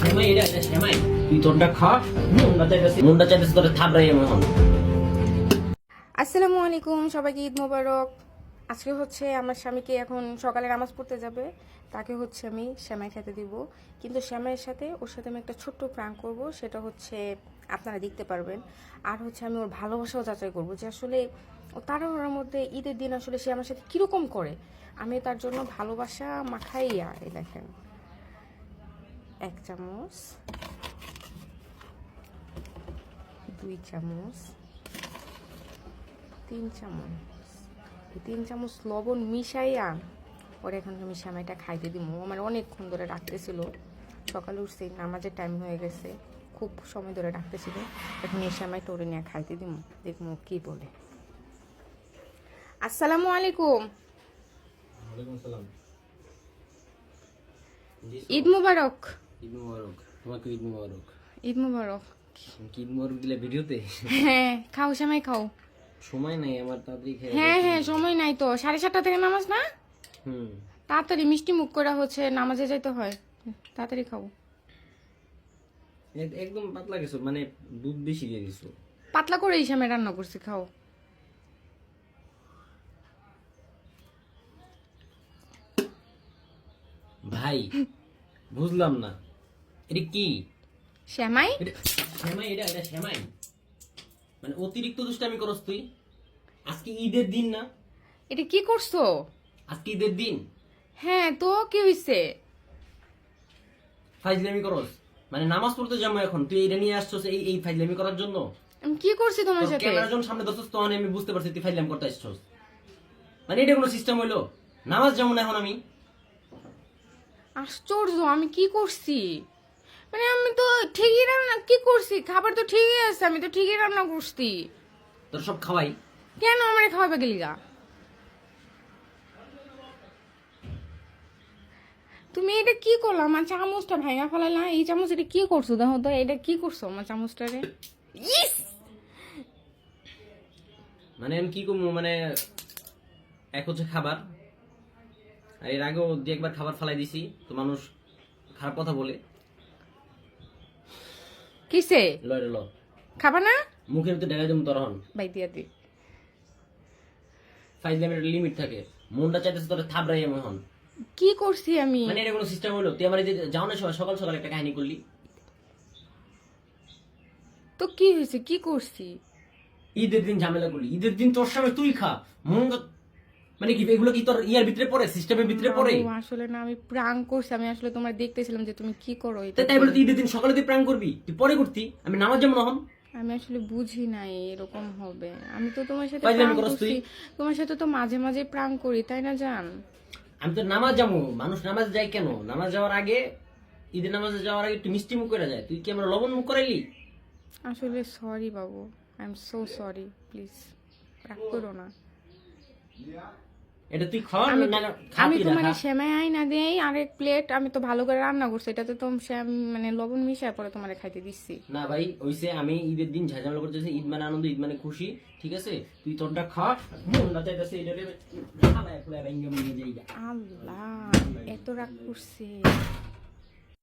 সেমাই এটা সেমাই তুই তোরটা খা মুন্ডা চাইতেছে তোর থাবড়াই এমন হন। আসসালামু আলাইকুম, সবাইকে ঈদ মোবারক। আজকে হচ্ছে আমার স্বামীকে এখন সকালে নামাজ পড়তে যাবে, তাকে হচ্ছে আমি সেমাই খেতে দিব। কিন্তু সেমাইয়ের সাথে ওর সাথে আমি একটা ছোট্ট প্র্যাঙ্ক করব, সেটা হচ্ছে আপনারা দেখতে পারবেন। আর হচ্ছে আমি ওর ভালোবাসাও যাচাই করব যে আসলে ও তাড়াহুড়োর মধ্যে ঈদের দিন আসলে সে আমার সাথে কীরকম করে। আমি তার জন্য ভালোবাসা মাখাইয়া, এই দেখেন 1 চামচ, 2 চামচ, 3 চামচ, 3 চামচ লবণ মিশাইয়া ওর এখন আমি সেমাইটা খাইতে দিব। আমার অনেকক্ষণ ধরে ডাকতেছিল, সকালে উঠছি, নামাজের টাইম হয়ে গেছে, খুব সময় ধরে ডাকতেছিল। এখন এই সেমাইটা ওরে নিয়ে খাইতে দিব, দেখবো কি বলে। আসসালামু আলাইকুম। ওয়ালাইকুম আসসালাম। ঈদ মুবারক। ঈদ মুবারক। তোমাকে ঈদ মুবারক। ঈদ মুবারক। কি ঈদ মুবারক দিলে ভিডিওতে? হ্যাঁ, খাও সেমাই খাও। সময় নাই আমার, তাড়াতাড়ি খেয়ে। হ্যাঁ, সময় নাই তো, 7:30 থেকে নামাজ না? হুম, তাড়াতাড়ি মিষ্টি মুখ করে হচ্ছে নামাজে যাইতে হয়, তাড়াতাড়ি খাও। একদম পাতলা গেছো, মানে দুধ বেশি দিয়ে দিছো। পাতলা করে এই সেমাই রান্না করছি, খাও। ভাই বুঝলাম না, এটা কি সেমাই? সেমাই? এটা সেমাই মানে অতিরিক্ত দুষ্টামি করস তুই। আজকে ঈদের দিন না? এটা কি করছো? আজকে ঈদের দিন, হ্যাঁ তো কি হইছে? ফাইজলামি করস। মানে নামাজ পড়তে যাবো এখন, তুই এটা নিয়ে আসছস এই ফাইজলামি করার জন্য? আমি কি করছি তোমার সাথে? ক্যামেরার জন্য সামনে দছস, তখন আমি বুঝতে পারছি তুই ফাইজলামি করতে আসছস। মানে এটা কোনো সিস্টেম হইলো? নামাজ যাবো না এখন আমি? আশ্চর্য, আমি কি করছি? মানে আমি তো ঠিকই রান্না কি করছি, খাবার তো ঠিকই আছে, আমি তো ঠিকই রান্না করছি। তোর সব খাওয়াই। কেন আমার খাওয়াবে গেলিগা? তুমি এটা কি করলো? আমার চামচটা ভাঙা ফেলাইলা। এই চামচ এটা কি করছো? দেখো তো, এটা কি করছো আমার চামচটারে? ইস! মানে আমি কি করবো? মানে এক হচ্ছে খাবার, আর এর আগেও যে একবার খাবার ফালাই দিছি, তো মানুষ খারাপ কথা বলে। কিসে? লয় ল খাবা না? মুখের ভিতরে ঢেলে দেবো তরহন। বাই দিয়া দি। ফাইজলামের একটা লিমিট থাকে। মনটা চাইতেছে তোর থাবড়াই এমন হন। কি করছি আমি? মানে এটা কোনো সিস্টেম হলো? তুই আমার এই যে যাওয়ানোর সময় সকাল সকাল একটা কাহিনী করলি। তো কি হয়েছে, কি করছি? ঈদের দিন ঝামেলা করলি, ঈদের দিন তোর সামনে তুই খা। মন মানে কি এগুলো কি তোর ইয়ার ভিতরে পড়ে, সিস্টেমের ভিতরে পড়ে? বাবু, আসলে না, আমি প্রাঙ্ক করছি। আমি আসলে তোমার দেখতেছিলাম যে তুমি কি করো এটা। তাই বলে তুই ঈদের দিন সকালে তুই প্রাণ করবি, তুই পরে করতি, আমি নামাজ যাবো না হন। আমি আসলে বুঝি নাই এরকম হবে। আমি তো তোমার সাথে ফাইজলামি প্রাঙ্ক করস করছি, তুই। তোমার সাথে তো মাঝে মাঝে প্রাঙ্ক করি, তাই না জান? আমি তো নামাজ যাবো, মানুষ নামাজ যায় কেন? নামাজ যাওয়ার আগে, ঈদের নামাজে যাওয়ার আগে একটু মিষ্টি মুখ করে যায়, তুই কি আমরা লবণ মুখ করাইলি? আসলে sorry Babu, I am so sorry, please রাগ করো না। এটা তুই খাওয়া আমি না? আমি খাতি তোমার না? সেমাই আইনা দেই আরেক প্লেট, আমি তো ভালো করে রান্না করছি, এটাতে তো মানে লবণ মিশায় পরে তোমারে খাইতে দিচ্ছি। না ভাই, ওইসে আমি ঈদের দিন ঝামেলা করতেছি। ঈদ মানে আনন্দ, ঈদ মানে খুশি, ঠিক আছে? তুই তোরটা খা, মনটা চাইতেছে এটা রে, খালা একলা ভেঙ্গে মনে যাই। আল্লাহ, এত রাগ করছে।